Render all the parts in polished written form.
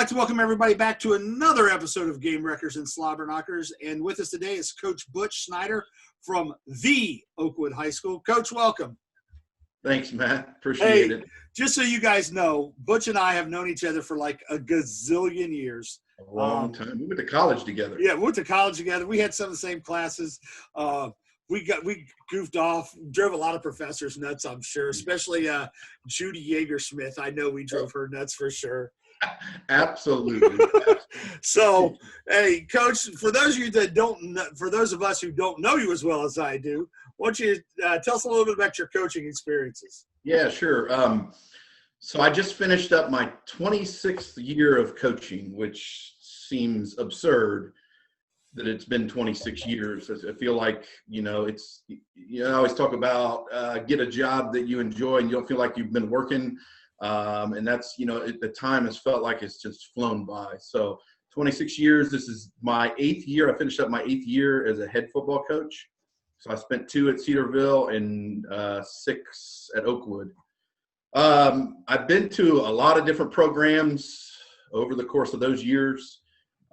like to welcome everybody back to another episode of Gamewreckers and Slobberknockers. And with us today is Coach Butch Snider from the Oakwood High School. Coach, welcome. Thanks, Matt. Appreciate it. Just so you guys know, Butch and I have known each other for like a gazillion years. A long time. We went to college together. Yeah, we went to college together. We had some of the same classes. We goofed off, drove a lot of professors nuts, I'm sure, especially Judy Yeager-Smith. I know we drove her nuts for sure. Absolutely. So, hey, Coach, for those of you that don't know, for those of us who don't know you as well as I do, why don't you tell us a little bit about your coaching experiences? Yeah, sure. So I just finished up my 26th year of coaching, which seems absurd that it's been 26 years. I feel like, I always talk about get a job that you enjoy and you don't feel like you've been working. And that's, the time has felt like it's just flown by. So 26 years, this is my 8th year. I finished up my 8th year as a head football coach. So I spent 2 at Cedarville and 6 at Oakwood. I've been to a lot of different programs over the course of those years.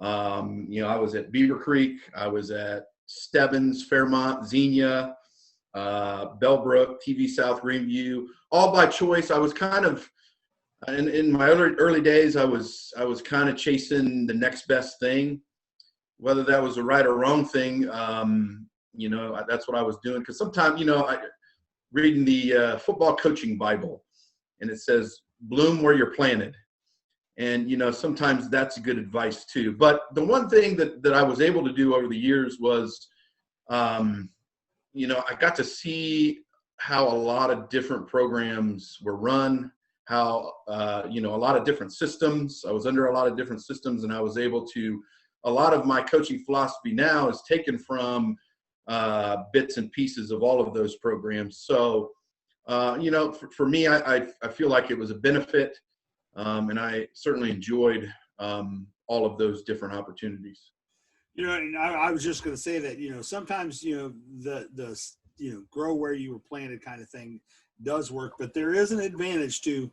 I was at Beaver Creek. I was at Stebbins, Fairmont, Xenia, Bellbrook, TV South, Greenview, all by choice. I was kind of, in my early days, I was kind of chasing the next best thing, whether that was the right or wrong thing. That's what I was doing. Because sometimes, I reading the football coaching Bible, and it says, bloom where you're planted. And, sometimes that's good advice too. But the one thing that I was able to do over the years was, I got to see how a lot of different programs were run, how, a lot of different systems. I was under a lot of different systems, and I was able to, a lot of my coaching philosophy now is taken from bits and pieces of all of those programs. So, for me, I feel like it was a benefit. And I certainly enjoyed all of those different opportunities. And I was just going to say that, sometimes, the grow where you were planted kind of thing does work, but there is an advantage to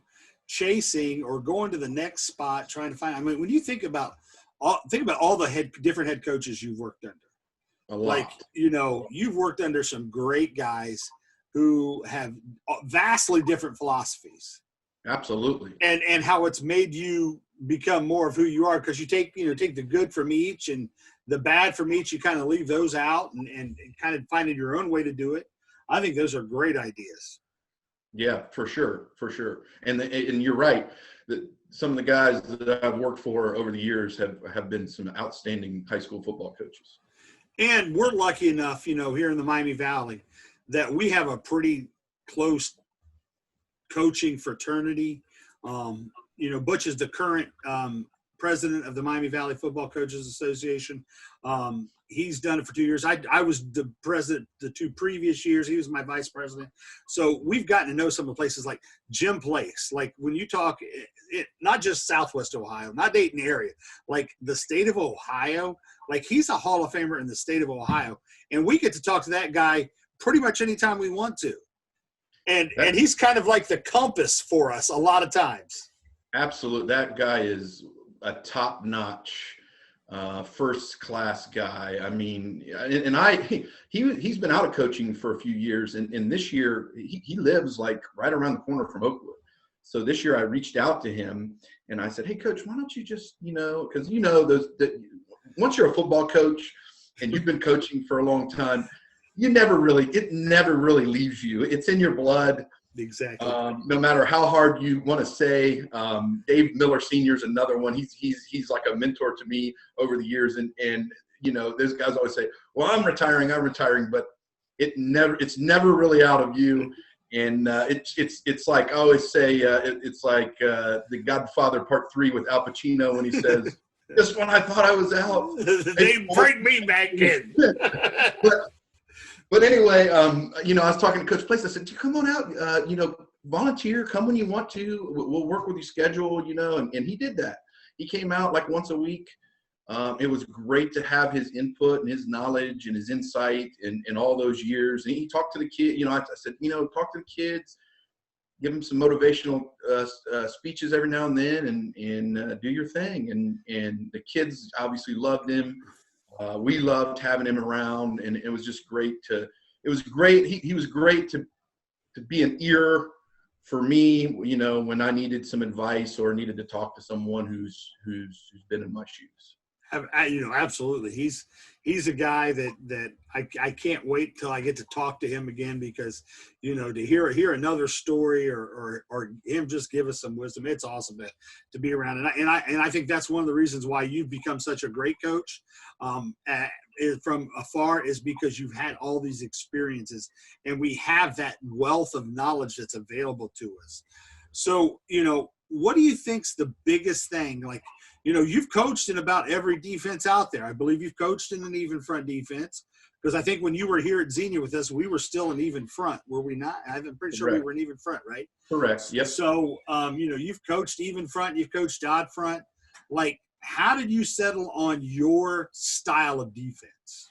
chasing or going to the next spot, trying to find, when you think about all the different head coaches you've worked under, a lot. Like, you've worked under some great guys who have vastly different philosophies. Absolutely. And how it's made you become more of who you are, because you take the good from each and the bad from each, you kind of leave those out and kind of finding your own way to do it. I think those are great ideas. Yeah, for sure. And you're right. Some of the guys that I've worked for over the years have been some outstanding high school football coaches. And we're lucky enough, here in the Miami Valley, that we have a pretty close coaching fraternity. Butch is the current president of the Miami Valley Football Coaches Association. He's done it for 2 years. I was the president the 2 previous years. He was my vice president. So we've gotten to know some of the places like Jim Place. Like when you talk, not just Southwest Ohio, not Dayton area, like the state of Ohio, like he's a Hall of Famer in the state of Ohio. And we get to talk to that guy pretty much anytime we want to. And he's kind of like the compass for us a lot of times. Absolutely. That guy is a top-notch, first-class guy. I mean, he's been out of coaching for a few years. And this year, he lives like right around the corner from Oakwood. So this year I reached out to him and I said, hey, Coach, why don't you just, because once you're a football coach and you've been coaching for a long time, it never really leaves you. It's in your blood. Exactly. No matter how hard you want to say. Dave Miller Sr. is another one. He's like a mentor to me over the years. And those guys always say, well, I'm retiring, but it's never really out of you. And it's like I always say, it's like The Godfather Part 3 with Al Pacino when he says, just when I thought I was out, they bring me back in. But anyway, I was talking to Coach Place. I said, come on out, volunteer, come when you want to. We'll work with your schedule, and he did that. He came out like once a week. It was great to have his input and his knowledge and his insight in all those years. And he talked to the kid. I said, talk to the kids. give them some motivational speeches every now and then, and do your thing. And the kids obviously loved him. We loved having him around, and it was just great to. It was great. He was great to be an ear for me, when I needed some advice or needed to talk to someone who's been in my shoes. Absolutely. He's a guy that I can't wait till I get to talk to him again, because, to hear another story or him just give us some wisdom. It's awesome to be around. And I think that's one of the reasons why you've become such a great coach from afar, is because you've had all these experiences, and we have that wealth of knowledge that's available to us. So, what do you think's the biggest thing? Like, you've coached in about every defense out there. I believe you've coached in an even front defense, because I think when you were here at Xenia with us, we were still an even front, were we not? I'm pretty sure we were an even front, right? Correct. Yes. So, you've coached even front, you've coached odd front. Like, how did you settle on your style of defense?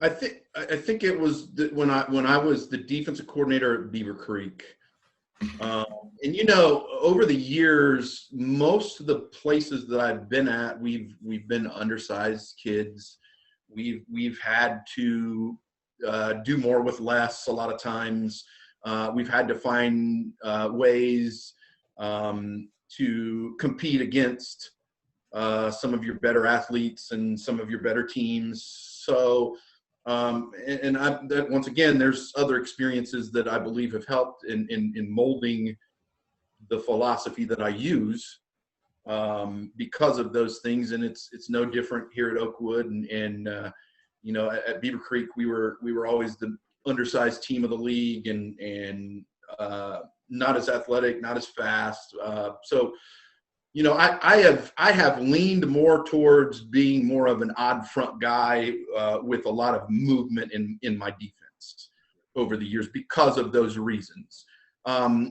I think it was when I was the defensive coordinator at Beaver Creek. And over the years, most of the places that I've been at, we've been undersized kids. We've had to do more with less a lot of times. We've had to find ways to compete against some of your better athletes and some of your better teams. So, once again, there's other experiences that I believe have helped in molding the philosophy that I use because of those things. And it's no different here at Oakwood. And at Beaver Creek, we were always the undersized team of the league, and not as athletic, not as fast. I have leaned more towards being more of an odd front guy with a lot of movement in my defense over the years because of those reasons.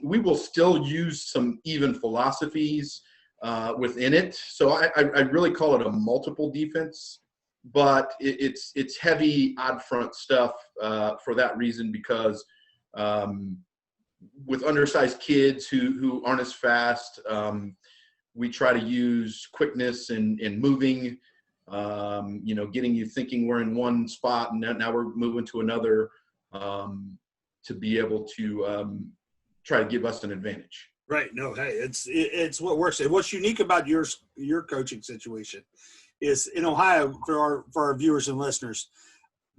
We will still use some even philosophies within it. So I really call it a multiple defense, but it's heavy odd front stuff for that reason, because with undersized kids who aren't as fast, we try to use quickness and moving, getting you thinking we're in one spot and now we're moving to another, to be able to try to give us an advantage. Right. No, hey, it's what works. And what's unique about your coaching situation is, in Ohio, for our viewers and listeners,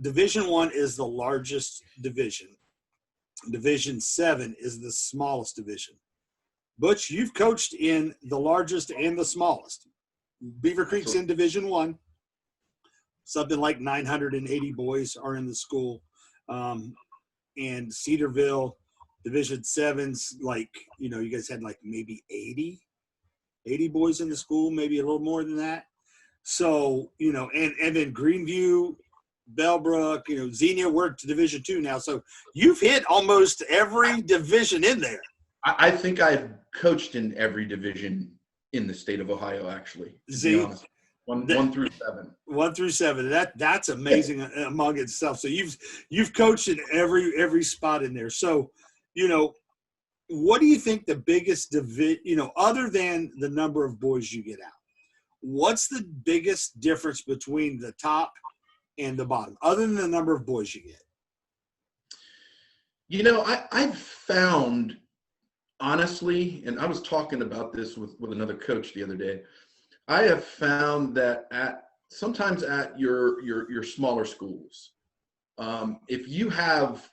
Division I is the largest division. Division 7 is the smallest division. Butch, you've coached in the largest and the smallest. Beaver Creek's in Division I. Something like 980 boys are in the school. And Cedarville, Division 7's like, you guys had like maybe 80 boys in the school, maybe a little more than that. So, and then Greenview, Bellbrook, Xenia, we're to Division II now. So you've hit almost every division in there. I think I've coached in every division in the state of Ohio, actually. One through 7. 1 through 7. That's amazing among itself. So you've coached in every spot in there. So, what do you think the biggest other than the number of boys you get out, what's the biggest difference between the top and the bottom, other than the number of boys you get? I've found, honestly, and I was talking about this with another coach the other day, I have found that sometimes at your smaller schools, if you have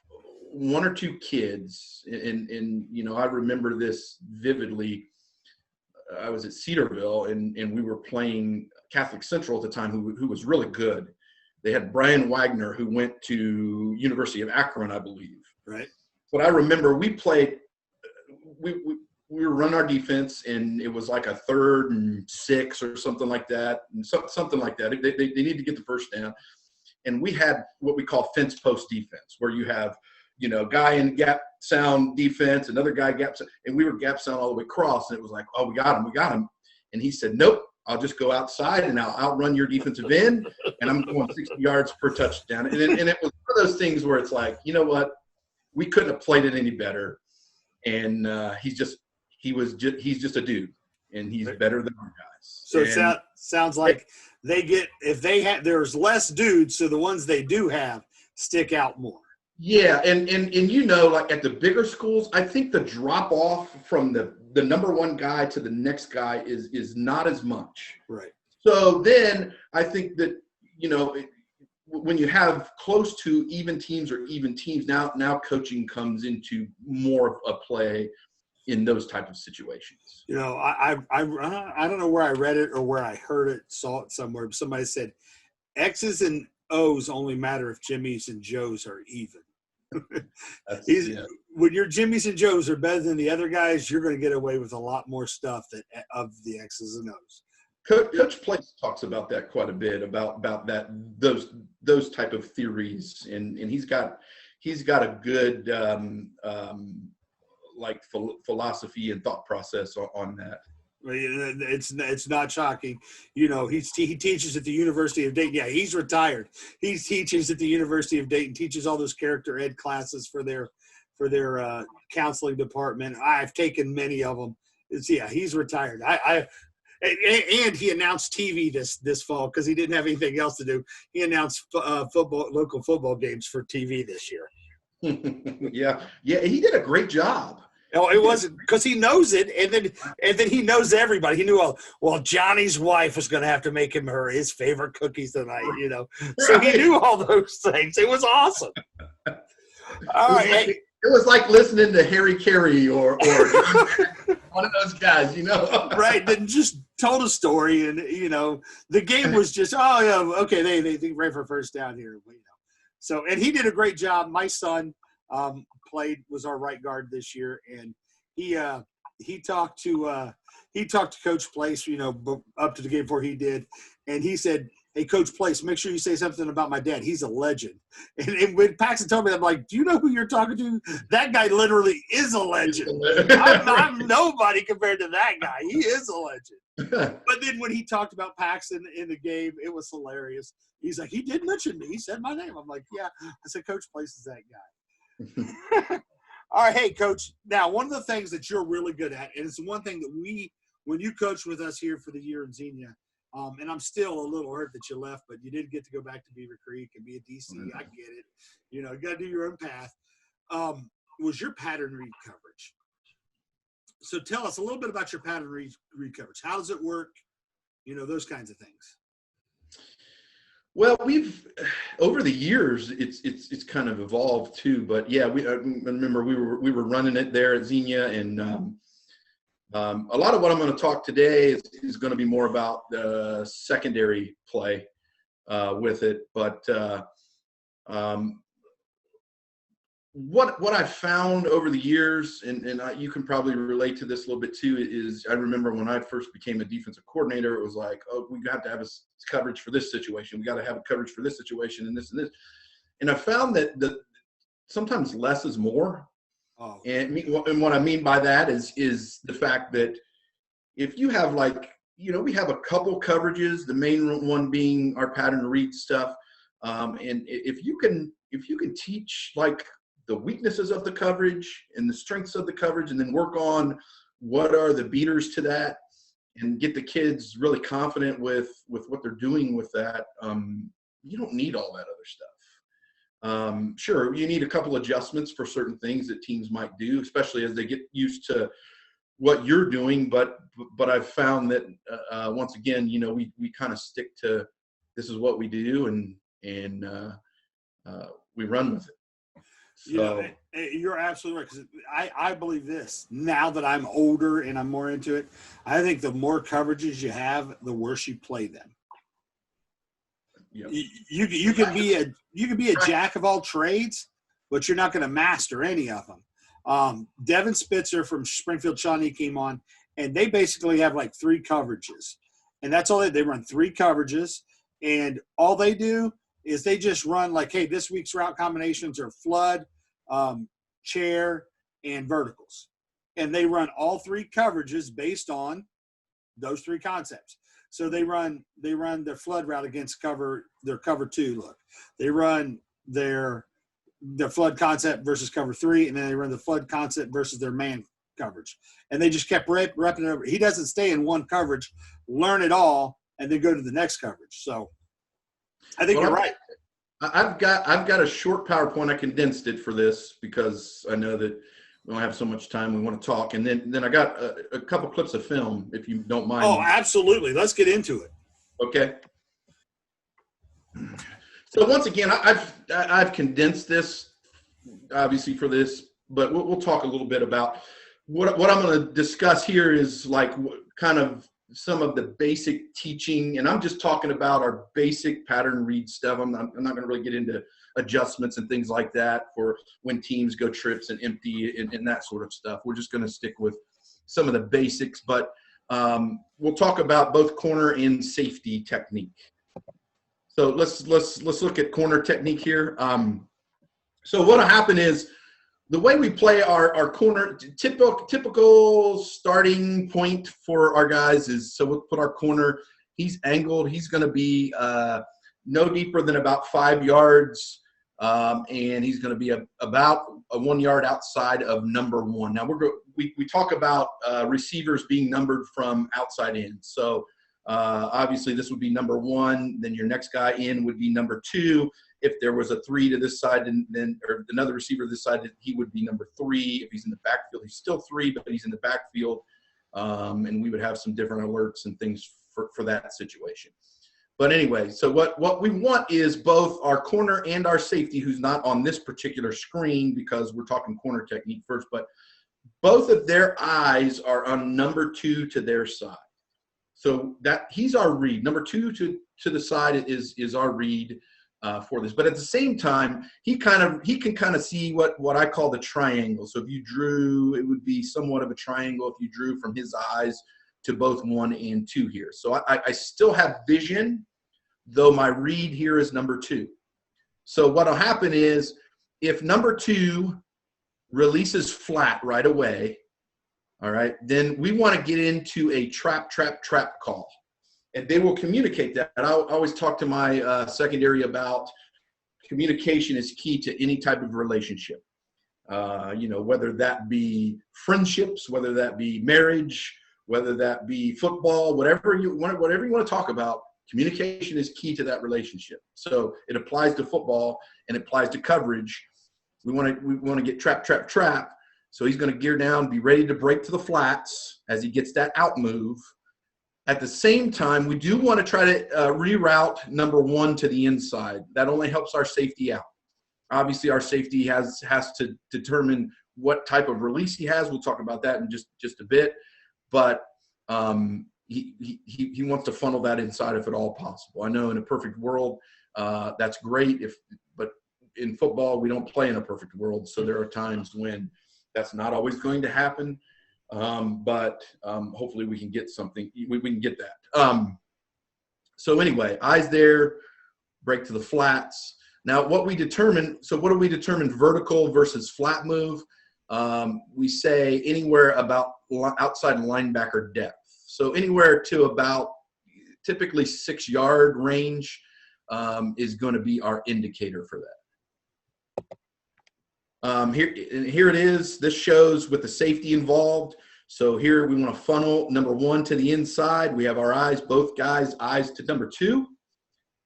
one or two kids, and I remember this vividly. I was at Cedarville, and we were playing Catholic Central at the time, who was really good. They had Brian Wagner, who went to University of Akron, I believe. Right. But I remember we played. We were running our defense, and it was like a 3rd and 6 or something like that. And something like that. They need to get the first down. And we had what we call fence post defense, where you have, guy in gap sound defense, another guy gap sound, and we were gap sound all the way across. And it was like, oh, we got him. And he said, nope, I'll just go outside and I'll outrun your defensive end, and I'm going 60 yards per touchdown. And it was one of those things where it's like, you know what? We couldn't have played it any better. and he's just a dude, and he's better than our guys. So it sounds like there's less dudes, so the ones they do have stick out more. Yeah, and like at the bigger schools, I think the drop off from the number one guy to the next guy is not as much. Right. So then I think that when you have close to even teams, now coaching comes into more of a play in those type of situations. I don't know where I read it or where I heard it, saw it somewhere, but somebody said X's and O's only matter if Jimmy's and Joe's are even. When your Jimmy's and Joe's are better than the other guys, you're going to get away with a lot more stuff of the X's and O's. Coach Place talks about that quite a bit, about that those type of theories, and he's got a good philosophy and thought process on that. It's not shocking. He teaches at the University of Dayton. Yeah, he's retired. He teaches at the University of Dayton, teaches all those character ed classes for their counseling department. I've taken many of them. He's retired. And he announced TV this fall because he didn't have anything else to do. He announced local football games for TV this year. Yeah, he did a great job. Oh, it wasn't because he knows it, and then he knows everybody. He knew, Johnny's wife was going to have to make him his favorite cookies tonight, So he knew all those things. It was awesome. All right. It was like listening to Harry Carey or one of those guys, Right. Then just told a story, and the game was just, okay, they ran for first down here, So, and he did a great job. My son was our right guard this year, and he talked to Coach Place, up to the game before he did, and he said, "Hey, Coach Place, make sure you say something about my dad. He's a legend." And when Paxton told me, I'm like, "Do you know who you're talking to? That guy literally is a legend. I'm nobody compared to that guy. He is a legend." But then when he talked about Paxton in the game, it was hilarious. He's like, "He did mention me. He said my name." I'm like, "Yeah." I said, "Coach Place is that guy." All right, hey, Coach. Now, one of the things that you're really good at, and it's one thing that when you coached with us here for the year in Xenia, and I'm still a little hurt that you left, but you did get to go back to Beaver Creek and be a DC. I get it. You got to do your own path. Was your pattern read coverage? So tell us a little bit about your pattern read coverage. How does it work? Those kinds of things. Well, we've over the years, it's kind of evolved too. But yeah, I remember we were running it there at Xenia, and a lot of what I'm going to talk today is going to be more about the secondary play with it. But what I've found over the years, and you can probably relate to this a little bit too, is I remember when I first became a defensive coordinator, it was like, oh, we got to have a coverage for this situation. We got to have a coverage for this situation and this and this. And I found that sometimes less is more. Oh. And what I mean by that is the fact that if you have we have a couple coverages, the main one being our pattern read stuff. And if you can teach the weaknesses of the coverage and the strengths of the coverage, and then work on what are the beaters to that, and get the kids really confident with what they're doing with that, you don't need all that other stuff. Sure, you need a couple adjustments for certain things that teams might do, especially as they get used to what you're doing. But I've found that once again, we kind of stick to this is what we do, and we run with it. So, you're absolutely right, because I believe this. Now that I'm older and I'm more into it, I think the more coverages you have, the worse you play them. Yep. You can be a jack of all trades, but you're not going to master any of them. Devin Spitzer from Springfield Shawnee came on, and they basically have 3 coverages, and that's all they run 3 coverages, and all they do is they just run hey, this week's route combinations are flood, chair, and verticals. And they run all 3 coverages based on those 3 concepts. So they run their flood route against their cover 2 look. They run their the flood concept versus cover 3, and then they run the flood concept versus their man coverage. And they just kept repping it over. He doesn't stay in one coverage, learn it all, and then go to the next coverage. So I think you're right. I've got a short PowerPoint. I condensed it for this because I know that we don't have so much time. We want to talk. And then I got a couple clips of film, if you don't mind. Oh, absolutely. Let's get into it. Okay. So once again, I've condensed this, obviously, for this, but we'll talk a little bit about what I'm going to discuss here is like kind of some of the basic teaching, and I'm just talking about our basic pattern read stuff. I'm not going to really get into adjustments and things like that for when teams go trips and empty and that sort of stuff. We're just going to stick with some of the basics, but we'll talk about both corner and safety technique. So let's look at corner technique here. So what'll happen is the way we play our corner, typical starting point for our guys is, so we'll put our corner, he's angled, he's going to be no deeper than about 5 yards, and he's going to be about 1 yard outside of number 1. Now we talk about receivers being numbered from outside in. So obviously this would be number 1, then your next guy in would be number 2. If there was a 3 to this side, and then or another receiver this side, he would be number 3. If he's in the backfield, he's still 3, but he's in the backfield, and we would have some different alerts and things for that situation. But anyway, so what we want is both our corner and our safety, who's not on this particular screen because we're talking corner technique first, but both of their eyes are on number 2 to their side. So that he's our read. Number 2 to the side is our read for this. But at the same time, he can kind of see what I call the triangle. So if you drew, it would be somewhat of a triangle if you drew from his eyes to both 1 and 2 here. So I still have vision, though my read here is number 2. So what'll happen is if number 2 releases flat right away, all right, then we want to get into a trap call. And they will communicate that. And I always talk to my secondary about communication is key to any type of relationship. Whether that be friendships, whether that be marriage, whether that be football, whatever you want to talk about, communication is key to that relationship. So it applies to football and it applies to coverage. We want to get trap. So he's going to gear down, be ready to break to the flats as he gets that out move. At the same time, we do want to try to reroute number 1 to the inside. That only helps our safety out. Obviously, our safety has to determine what type of release he has. We'll talk about that in just a bit. But he wants to funnel that inside if at all possible. I know in a perfect world, that's great. But in football, we don't play in a perfect world. So there are times when that's not always going to happen. But hopefully we can get something. We can get that. So anyway, eyes there, break to the flats. Now what do we determine vertical versus flat move? We say anywhere about outside linebacker depth. So anywhere to about typically 6 yard range is going to be our indicator for that. Here it is. This shows with the safety involved. So here we want to funnel number 1 to the inside. We have our eyes, both guys' eyes to number 2.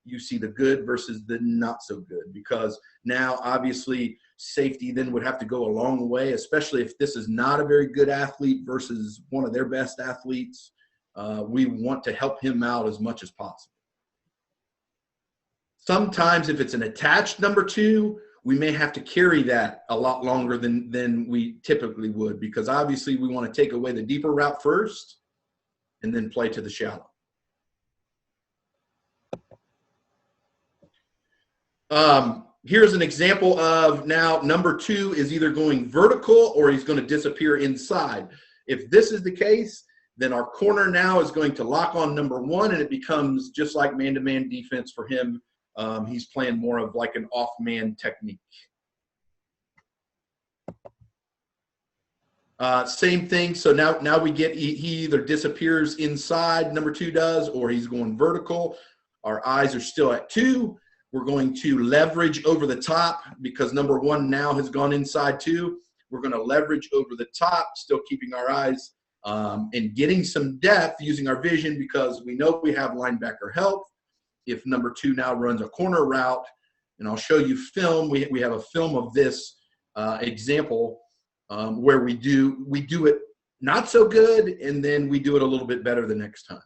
You see the good versus the not so good, because now obviously safety then would have to go a long way, especially if this is not a very good athlete versus one of their best athletes. We want to help him out as much as possible. Sometimes if it's an attached number 2, we may have to carry that a lot longer than we typically would, because obviously we want to take away the deeper route first and then play to the shallow. Here's an example of now number 2 is either going vertical or he's going to disappear inside. If this is the case, then our corner now is going to lock on number 1, and it becomes just like man-to-man defense for him. He's playing more of like an off-man technique. Same thing. So now we get he either disappears inside, number 2 does, or he's going vertical. Our eyes are still at 2. We're going to leverage over the top because number one now has gone inside too. We're going to leverage over the top, still keeping our eyes and getting some depth using our vision because we know we have linebacker help. If number two now runs a corner route, and I'll show you film. We have a film of this example where we do it not so good, and then we do it a little bit better the next time.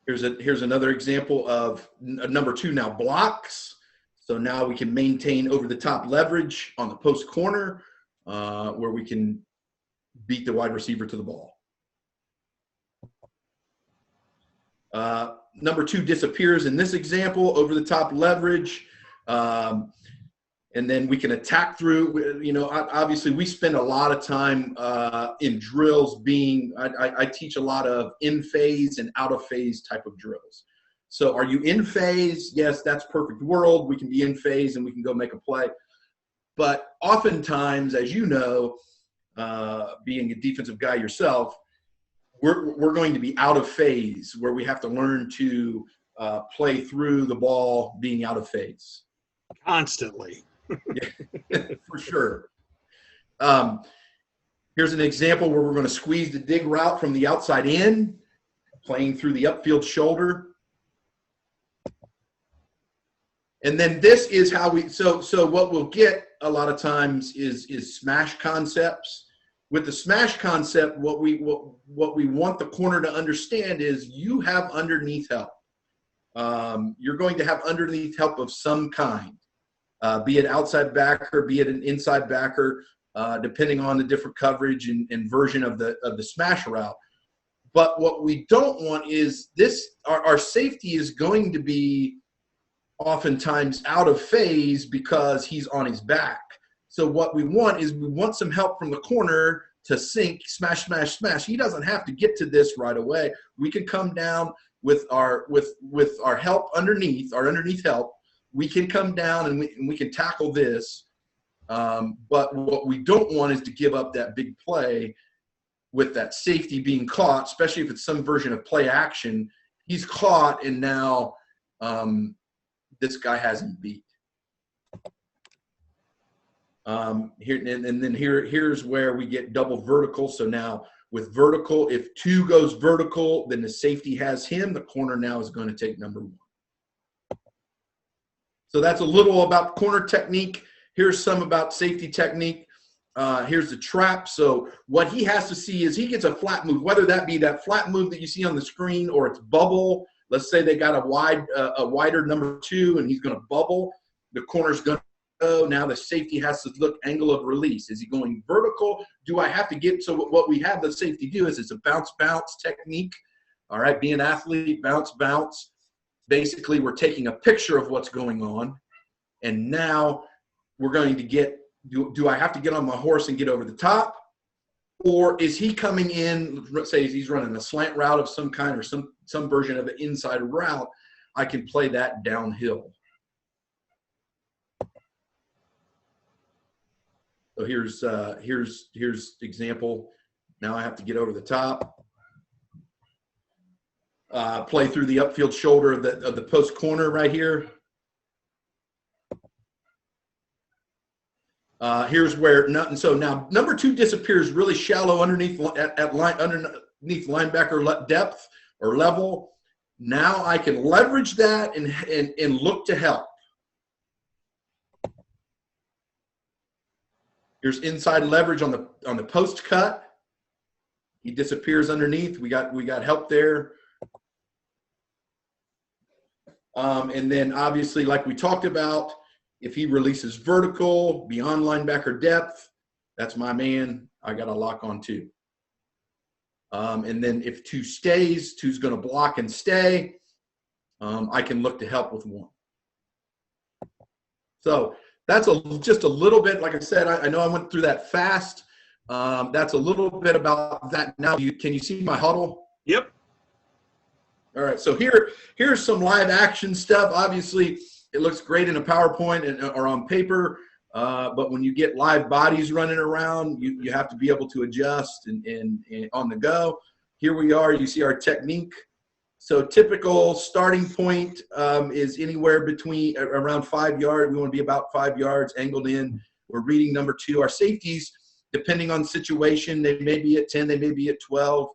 Here's another example of number two now blocks. So now we can maintain over the top leverage on the post corner where we can beat the wide receiver to the ball. Number two disappears in this example, over the top leverage. And then we can attack through, you know, obviously we spend a lot of time in drills I teach a lot of in phase and out of phase type of drills. So are you in phase? Yes, that's perfect world. We can be in phase and we can go make a play. But oftentimes, as you know, being a defensive guy yourself, we're going to be out of phase where we have to learn to play through the ball being out of phase. Constantly. Yeah, for sure. Here's an example where we're going to squeeze the dig route from the outside in, playing through the upfield shoulder. And then this is how we, so what we'll get a lot of times is smash concepts. With the smash concept, what we want the corner to understand is you have underneath help. You're going to have underneath help of some kind, be it outside backer, be it an inside backer, depending on the different coverage and version of the smash route. But what we don't want is our safety is going to be oftentimes out of phase because he's on his back. So what we want is we want some help from the corner to sink, smash, smash, smash. He doesn't have to get to this right away. We can come down with our help underneath, our underneath help. We can come down and we can tackle this. But what we don't want is to give up that big play with that safety being caught, especially if it's some version of play action. He's caught and now this guy has him beat. Here's where we get double vertical. So now with vertical, if two goes vertical, then the safety has him. The corner now is going to take number one. So that's a little about corner technique. Here's some about safety technique. Here's the trap. So what he has to see is he gets a flat move, whether that be that flat move that you see on the screen or it's bubble. Let's say they got a wider number two and he's going to bubble. The corner's going to go. Now the safety has to look angle of release. Is he going vertical? Do I have to get – so what we have the safety do is it's a bounce technique. All right, be an athlete, bounce. Basically, we're taking a picture of what's going on. And now we're going to get – do I have to get on my horse and get over the top? Or is he coming in, let's say he's running a slant route of some kind or some version of an inside route, I can play that downhill. So here's example. Now I have to get over the top. Play through the upfield shoulder of the post corner right here. Here's where so now number two disappears really shallow underneath underneath linebacker depth or level. Now I can leverage that and look to help. Here's inside leverage on the post cut. He disappears underneath. We got help there. And then obviously, like we talked about, if he releases vertical beyond linebacker depth, that's my man. I got a lock on two. And then if two stays, two's going to block and stay. I can look to help with one. So that's just a little bit, like I said, I know I went through that fast. That's a little bit about that. Now, can you see my huddle? Yep. All right. So here's some live action stuff. Obviously, it looks great in a PowerPoint or on paper, but when you get live bodies running around, you have to be able to adjust and on the go. Here we are. You see our technique. So typical starting point is anywhere between around 5 yards. We want to be about 5 yards angled in. We're reading number 2. Our safeties, depending on situation, they may be at 10, they may be at 12.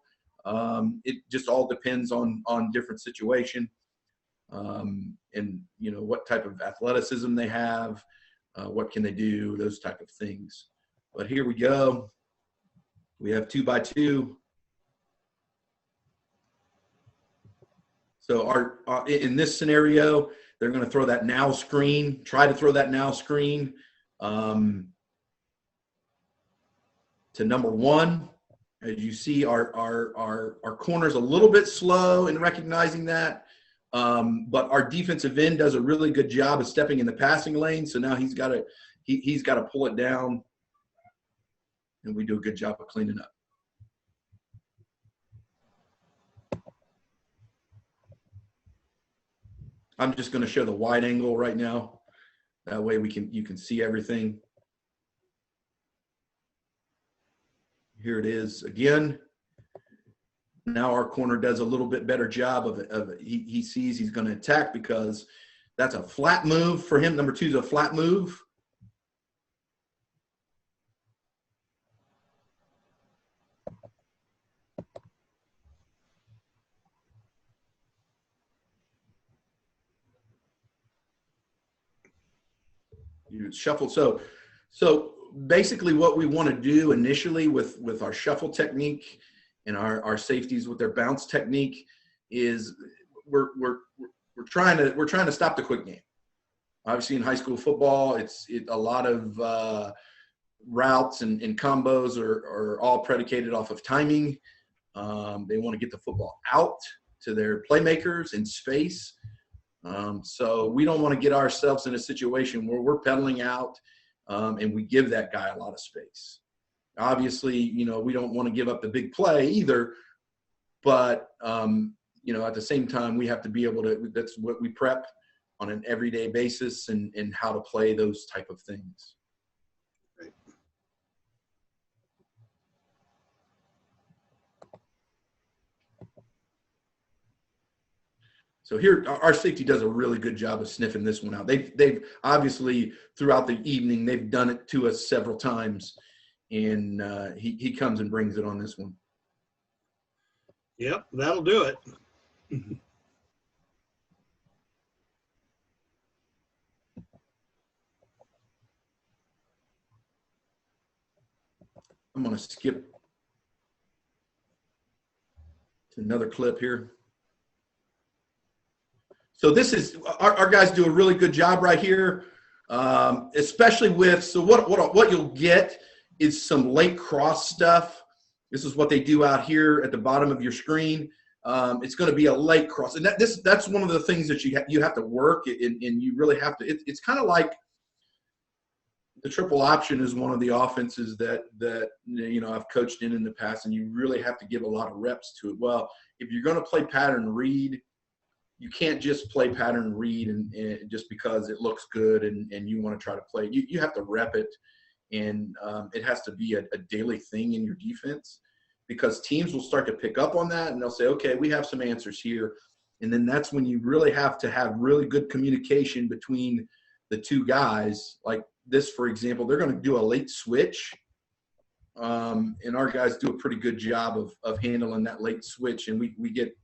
It just all depends on different situation, and what type of athleticism they have, what can they do, those type of things. But here we go. We have 2 by 2. So in this scenario, they're going to throw that now screen, try to throw that now screen to number 1. As you see, our corner's a little bit slow in recognizing that, but our defensive end does a really good job of stepping in the passing lane. So now he's got to pull it down, and we do a good job of cleaning up. I'm just going to show the wide angle right now. That way you can see everything. Here it is again. Now our corner does a little bit better job of it. He sees he's going to attack because that's a flat move for him. Number 2 is a flat move. You shuffle. So basically what we want to do initially with our shuffle technique and our safeties with their bounce technique is we're trying to stop the quick game. Obviously in high school football, it's a lot of routes and combos are all predicated off of timing. They want to get the football out to their playmakers in space. So we don't want to get ourselves in a situation where we're pedaling out and we give that guy a lot of space. Obviously, we don't want to give up the big play either, but, at the same time, we have to be able to, that's what we prep on an everyday basis and how to play those type of things. Right. So here, our safety does a really good job of sniffing this one out. They've obviously throughout the evening, they've done it to us several times, and he comes and brings it on this one. Yep, that'll do it. I'm going to skip to another clip here. So this is our guys do a really good job right here, especially with. So what you'll get is some late cross stuff. This is what they do out here at the bottom of your screen. It's going to be a late cross, and that's one of the things that you have to work, and you really have to. It's kind of like the triple option is one of the offenses that I've coached in the past, and you really have to give a lot of reps to it. Well, if you're going to play pattern read, you can't just play pattern read and just because it looks good and you want to try to play it. You have to rep it, and it has to be a daily thing in your defense, because teams will start to pick up on that and they'll say, okay, we have some answers here. And then that's when you really have to have really good communication between the two guys. Like this, for example, they're going to do a late switch. And our guys do a pretty good job of handling that late switch. And we get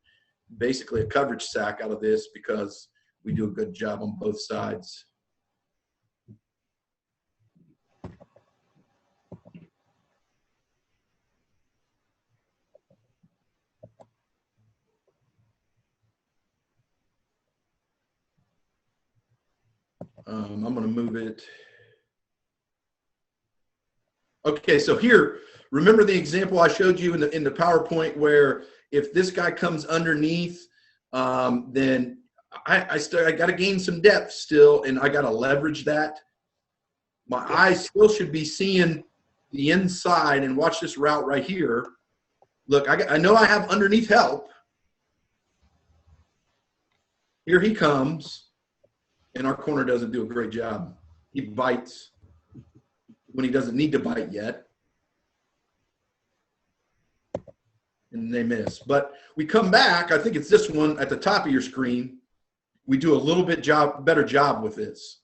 basically a coverage sack out of this because we do a good job on both sides. I'm going to move it. Okay, so here, remember the example I showed you in the PowerPoint where if this guy comes underneath, then I got to gain some depth still, and I got to leverage that. My eyes still should be seeing the inside, and watch this route right here. Look, I know I have underneath help. Here he comes, and our corner doesn't do a great job. He bites when he doesn't need to bite yet. and they miss. But we come back, I think it's this one at the top of your screen. We do a little bit better job with this.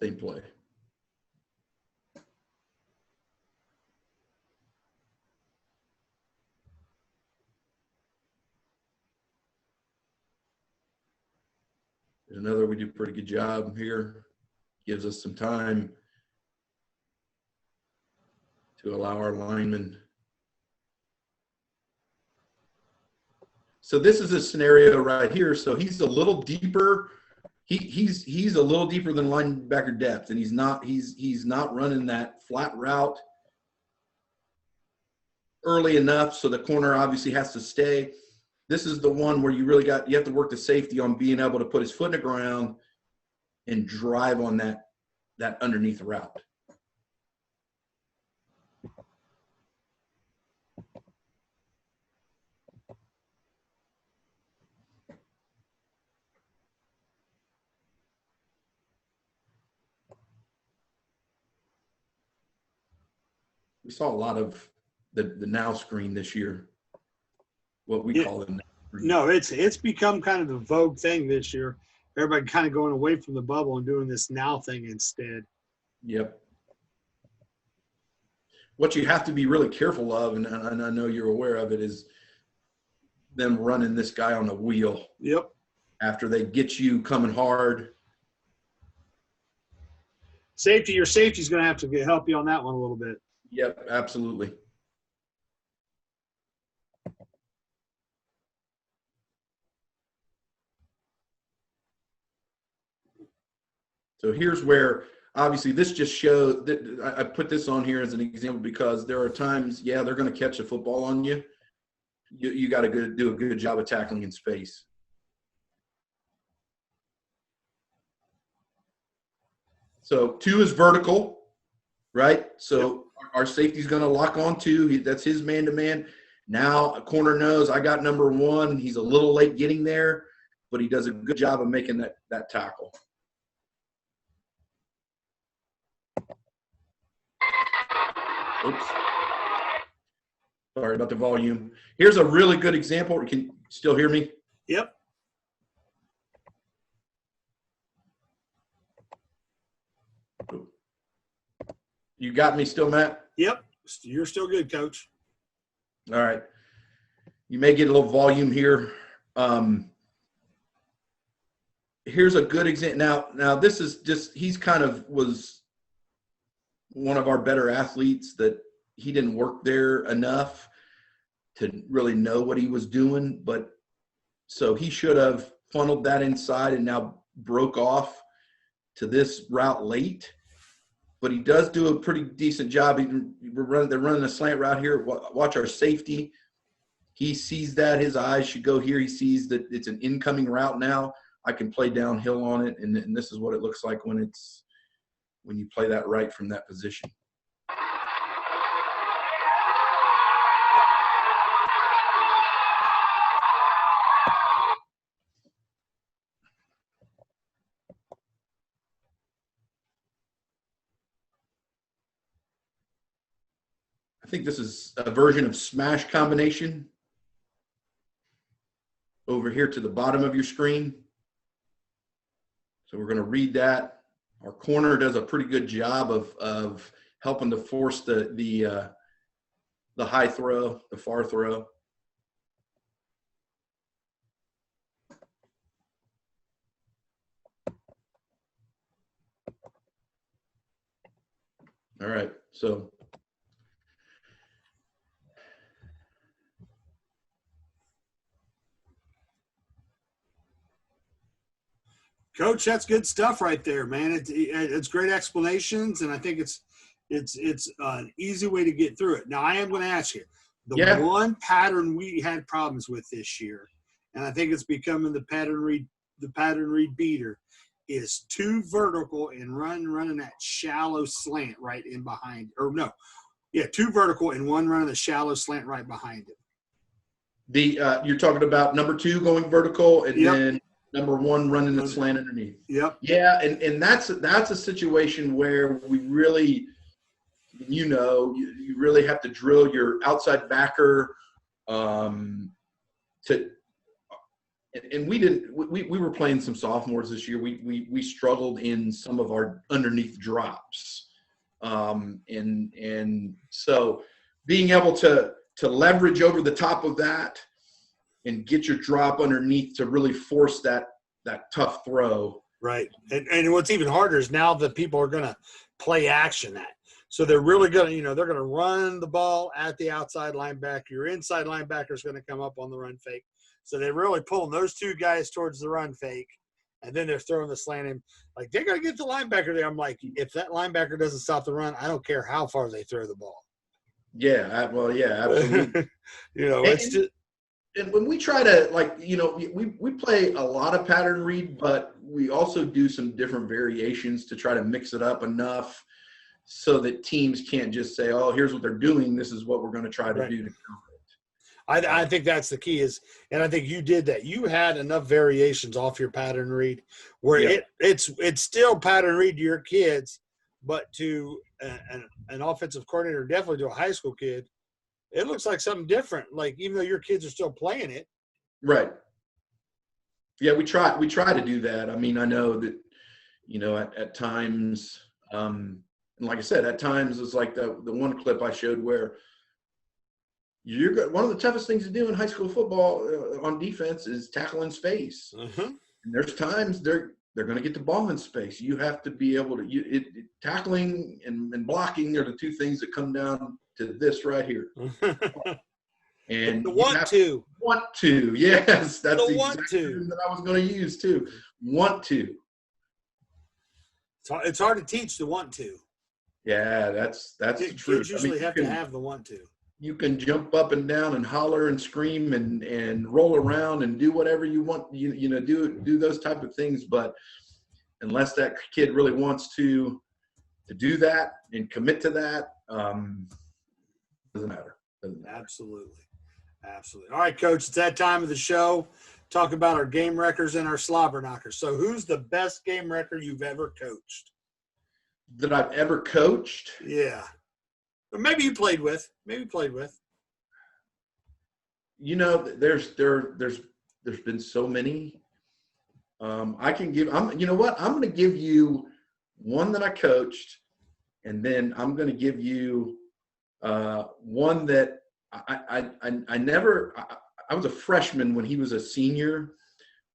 Same play. There's another, we do a pretty good job here. Gives us some time to allow our linemen. So this is a scenario right here. So he's a little deeper. He's a little deeper than linebacker depth, and he's not running that flat route early enough. So the corner obviously has to stay. This is the one where you have to work the safety on being able to put his foot in the ground and drive on that underneath route. We saw a lot of the now screen this year, what we call the now screen. No, it's become kind of a vogue thing this year. Everybody kind of going away from the bubble and doing this now thing instead. Yep. What you have to be really careful of, and I know you're aware of it, is them running this guy on the wheel. Yep. After they get you coming hard. Your safety's going to have to help you on that one a little bit. Yep, absolutely. So here's where, obviously, this just shows that I put this on here as an example because there are times, yeah, they're going to catch a football on you. You got to do a good job of tackling in space. So 2 is vertical, right? So our safety's going to lock on 2. That's his man-to-man. Now a corner knows I got number 1. He's a little late getting there, but he does a good job of making that tackle. Oops. Sorry about the volume. Here's a really good example. Can you still hear me? Yep. You got me still, Matt? Yep. You're still good, Coach. All right. You may get a little volume here. Here's a good example. Now this is just, he's kind of was one of our better athletes that he didn't work there enough to really know what he was doing. But so he should have funneled that inside and now broke off to this route late. But he does do a pretty decent job. They're running a slant route here. Watch our safety. He sees that. His eyes should go here. He sees that it's an incoming route now. I can play downhill on it, and this is what it looks like when you play that right from that position. I think this is a version of smash combination over here to the bottom of your screen. So we're going to read that. Our corner does a pretty good job of helping to force the high throw, the far throw. All right, so Coach, that's good stuff right there, man. It's great explanations, and I think it's an easy way to get through it. Now, I am going to ask you, the one pattern we had problems with this year, and I think it's becoming the pattern read beater, is 2 vertical and running that shallow slant right in behind. Or no, yeah, 2 vertical and 1 running the shallow slant right behind it. You're talking about number 2 going vertical, and Yep. then number 1 running the slant underneath. Yep. Yeah, and that's a situation where we really, you really have to drill your outside backer and we were playing some sophomores this year. We struggled in some of our underneath drops, and so being able to leverage over the top of that and get your drop underneath to really force that tough throw. Right. And what's even harder is now that people are going to play action at. So they're really going to, they're going to run the ball at the outside linebacker. Your inside linebacker is going to come up on the run fake. So they're really pulling those 2 guys towards the run fake, and then they're throwing the slant in. Like, they're going to get the linebacker there. I'm like, if that linebacker doesn't stop the run, I don't care how far they throw the ball. Yeah, absolutely. It's just. And when we try to, we play a lot of pattern read, but we also do some different variations to try to mix it up enough so that teams can't just say, oh, here's what they're doing. This is what we're going to try to do to counter it. I think that's the key and I think you did that. You had enough variations off your pattern read where it's still pattern read to your kids, but to an offensive coordinator, definitely to a high school kid, it looks like something different. Like, even though your kids are still playing it. Right. Yeah, we try to do that. I mean, I know that, at times, and like I said, at times it's like the one clip I showed where one of the toughest things to do in high school football on defense is tackle in space. Uh-huh. And there's times they're going to get the ball in space. You have to be able to tackling and blocking are the 2 things that come down to this right here. And the want to. Yes, that's the want exact to term that I was going to use too. Want to. It's hard to teach the want to. Yeah, that's the truth. Kids usually have to have the want to. You can jump up and down and holler and scream and roll around and do whatever you want, do those type of things. But unless that kid really wants to do that and commit to that, doesn't matter. Absolutely. All right, Coach, it's that time of the show. Talk about our Gamewreckers and our Slobberknockers. So who's the best Gamewrecker you've ever coached? That I've ever coached? Yeah. Or maybe you played with. There's been so many. I'm going to give you one that I coached, and then I'm going to give you one that I was a freshman when he was a senior,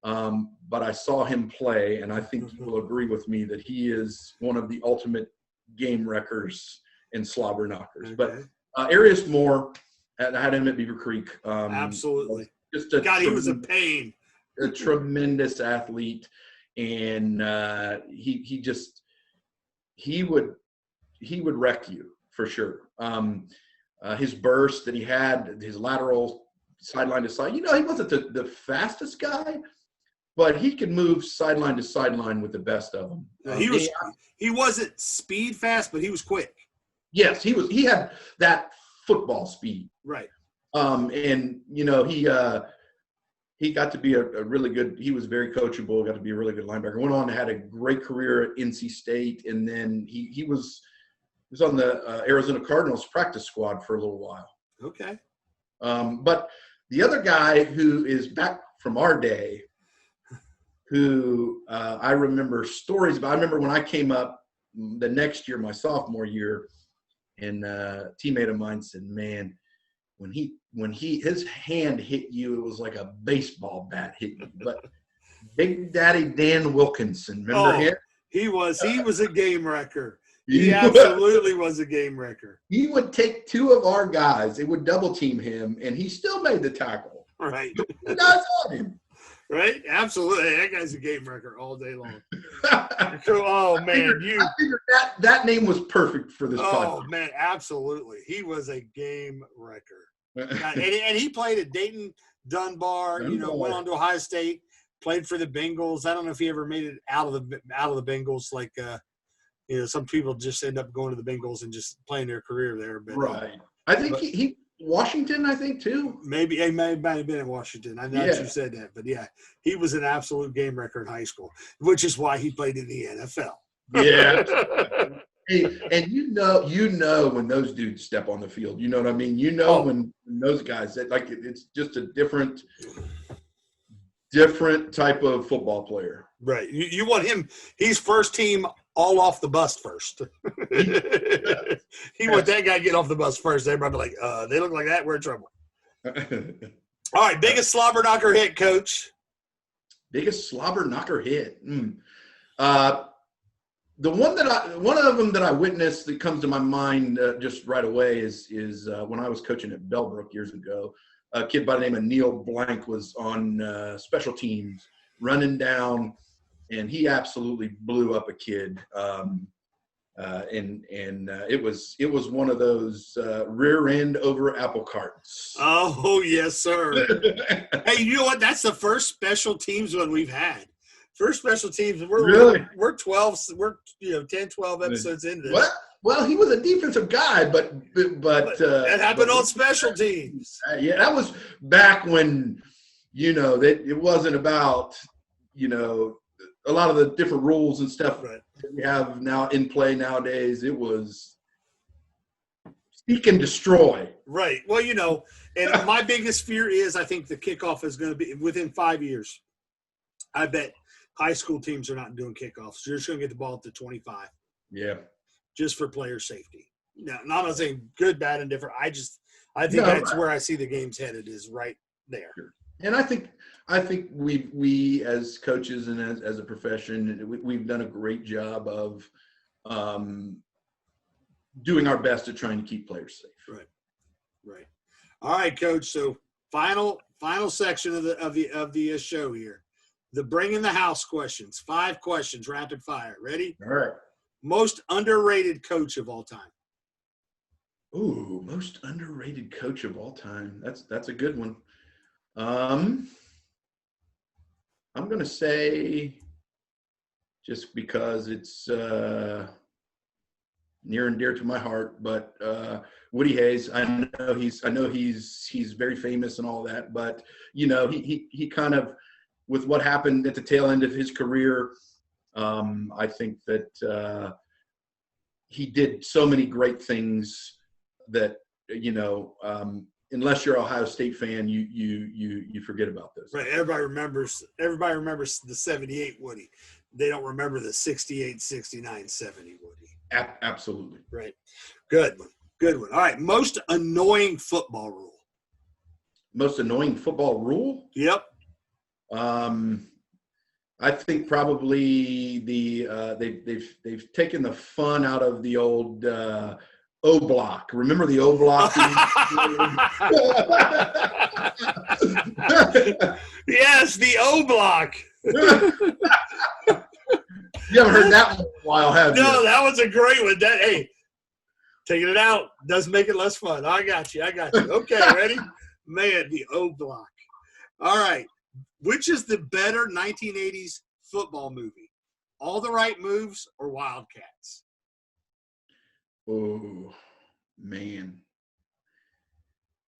but I saw him play, and I think you will agree with me that he is one of the ultimate Gamewreckers and Slobberknockers. Okay. But Arius Moore, I had him at Beaver Creek. Absolutely. He was a pain. A tremendous athlete, and he would wreck you for sure. His burst that he had, his lateral sideline to side. He wasn't the fastest guy, but he could move sideline to sideline with the best of them. He wasn't speed fast, but he was quick. Yes, he was. He had that football speed. Right. He got to be a really good. He was very coachable. Got to be a really good linebacker. Went on to had a great career at NC State, and then he was on the Arizona Cardinals practice squad for a little while. Okay. But the other guy who is back from our day, who I remember stories about. I remember when I came up the next year, my sophomore year, and a teammate of mine said, "Man, when his hand hit you, it was like a baseball bat hit you." But Big Daddy Dan Wilkinson, remember him? He was a Gamewrecker. He absolutely was a Gamewrecker. He would take 2 of our guys. It would double team him, and he still made the tackle. Right. The guys on him. Right? Absolutely. That guy's a Gamewrecker all day long. Oh, man. I figured that name was perfect for this podcast. Oh, man. Absolutely. He was a Gamewrecker. And he played at Dayton, Dunbar, went on to Ohio State, played for the Bengals. I don't know if he ever made it out of the Bengals. Like, some people just end up going to the Bengals and just playing their career there. But, right. I think Washington, I think, too. Maybe he might have been in Washington. I know Yeah. you said that, but yeah, he was an absolute game wrecker in high school, which is why he played in the NFL. Yeah. Hey, and you know when those dudes step on the field. You know what I mean? You know when those guys, like, it's just a different type of football player. Right. You want him. He's first team all off the bus first. He want that guy to get off the bus first. Everybody be like, they look like that. We're in trouble. All right. Biggest Slobberknocker hit, Coach. Biggest Slobberknocker hit. The one of them that I witnessed that comes to my mind just right away is when I was coaching at Bellbrook years ago. A kid by the name of Neil Blank was on special teams running down, and he absolutely blew up a kid. It was one of those rear end over apple carts. Oh yes, sir. Hey, you know what? That's the first special teams one we've had. First special teams. We're 12. We're 10, 12 episodes into this. Well, he was a defensive guy, but that happened on special teams. Yeah, that was back when that it wasn't about a lot of the different rules and stuff that we have now in play nowadays. It was seek and destroy. Right. Well, and my biggest fear is I think the kickoff is going to be within 5 years. I bet high school teams are not doing kickoffs. You're just going to get the ball up to 25. Yeah. Just for player safety. Now, I'm not saying good, bad, and different. I think that's where I see the game's headed is right there. And I think we as coaches and as a profession, we've done a great job of doing our best at trying to keep players safe. Right. All right, Coach. So final section of the show here. The bring in the house questions. 5 questions, rapid fire. Ready? All right. Most underrated coach of all time. Ooh, most underrated coach of all time. That's a good one. I'm going to say, just because it's near and dear to my heart, but Woody Hayes. I know he's very famous and all that, but he kind of, with what happened at the tail end of his career, I think that he did so many great things that unless you're an Ohio State fan, you forget about those. Right. Everybody remembers the 78 Woody. They don't remember the 68, 69, 70 Woody. Absolutely. Right. Good one. All right. Most annoying football rule. Most annoying football rule? Yep. I think probably they've taken the fun out of the old O block. Remember the O block? Yes, the O block. You haven't heard that one in a while, have you? No, that was a great one. Taking it out doesn't make it less fun. I got you. Okay, ready? Man, the O block. All right. Which is the better 1980s football movie? All the Right Moves or Wildcats? Oh, man.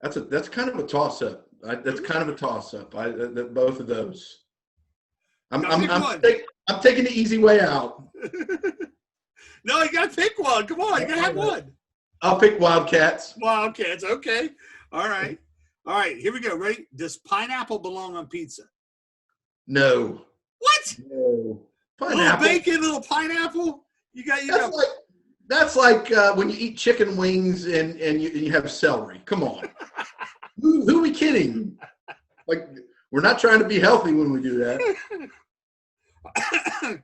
That's kind of a toss-up. Both of those. I'm taking the easy way out. No, you got to pick one. Come on, you got to have one. I'll pick Wildcats. Wildcats, okay. All right, here we go. Ready? Does pineapple belong on pizza? No. What? No. Pineapple. Little bacon, little pineapple? That's like when you eat chicken wings and you have celery. Come on. Who are we kidding? Like, we're not trying to be healthy when we do that.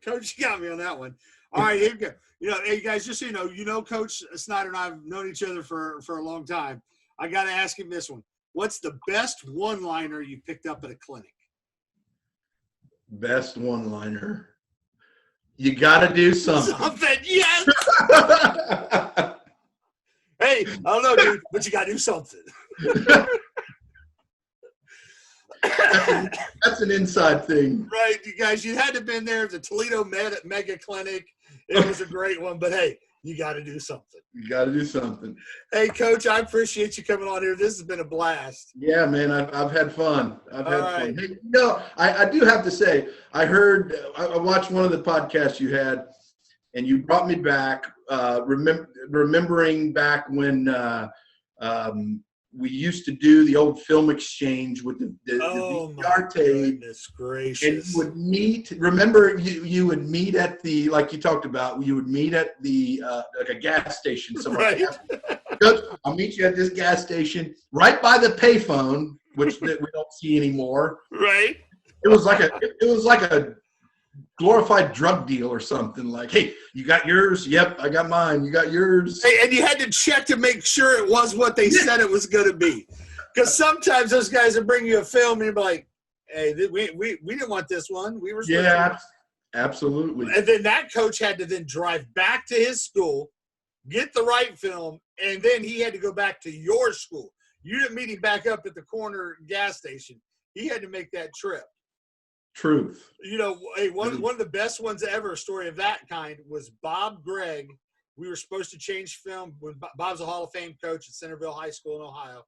Coach, you got me on that one. All right, here we go. Hey guys, just so you know, Coach Snider and I have known each other for a long time. I got to ask him this one. What's the best one-liner you picked up at a clinic? Best one-liner. You got to do something. Something, yes. Hey, I don't know, dude, but you got to do something. That's an inside thing. Right, you guys, you had to have been there at the Toledo Mega Clinic. It was a great one, but hey, you got to do something. You got to do something. Hey, Coach, I appreciate you coming on here. This has been a blast. Yeah, man, I've had fun. I've had right. fun. Hey, I do have to say, I watched one of the podcasts you had, and you brought me back, remembering back when we used to do the old film exchange with the VCR tape. Goodness gracious. And you would meet, remember you would meet at the, like you talked about, you would meet at the, like a gas station somewhere. Right. I'll meet you at this gas station right by the payphone, which that we don't see anymore. Right. It was like a glorified drug deal or something. Like, hey, you got yours? Yep, I got mine. You got yours? Hey, and you had to check to make sure it was what they said it was going to be. Because sometimes those guys will bring you a film and you're like, hey, we didn't want this one. We were supposed to. Absolutely. And then that coach had to then drive back to his school, get the right film, and then he had to go back to your school. You didn't meet him back up at the corner gas station. He had to make that trip. Truth. You know, hey, one of the best ones ever, a story of that kind, was Bob Gregg. We were supposed to change film when Bob's a Hall of Fame coach at Centerville High School in Ohio.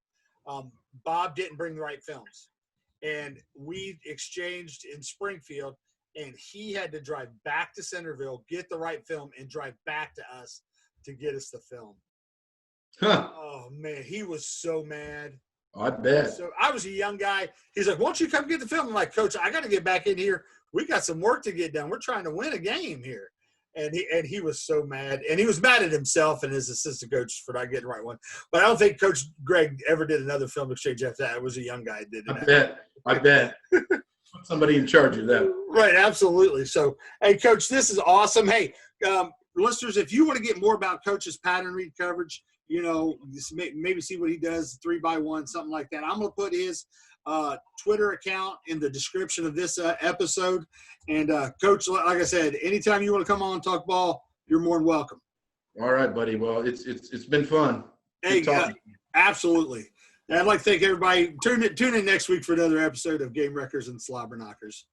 Bob didn't bring the right films. And we exchanged in Springfield, and he had to drive back to Centerville, get the right film, and drive back to us to get us the film. Huh. Oh, man, he was so mad. I bet. So I was a young guy. He's like, won't you come get the film? I'm like, Coach, I got to get back in here. We got some work to get done. We're trying to win a game here. And he was so mad. And he was mad at himself and his assistant coach for not getting the right one. But I don't think Coach Gregg ever did another film exchange after that. It was a young guy that did it. I bet. Put somebody in charge of that. Right, absolutely. So, hey, Coach, this is awesome. Hey, listeners, if you want to get more about Coach's pattern read coverage, you know, maybe see what he does 3x1, something like that. I'm going to put his Twitter account in the description of this episode. And Coach, like I said, anytime you want to come on and talk ball, you're more than welcome. All right, buddy. Well, it's been fun. Hey, absolutely. And I'd like to thank everybody. Tune in next week for another episode of Gamewreckers and Slobberknockers.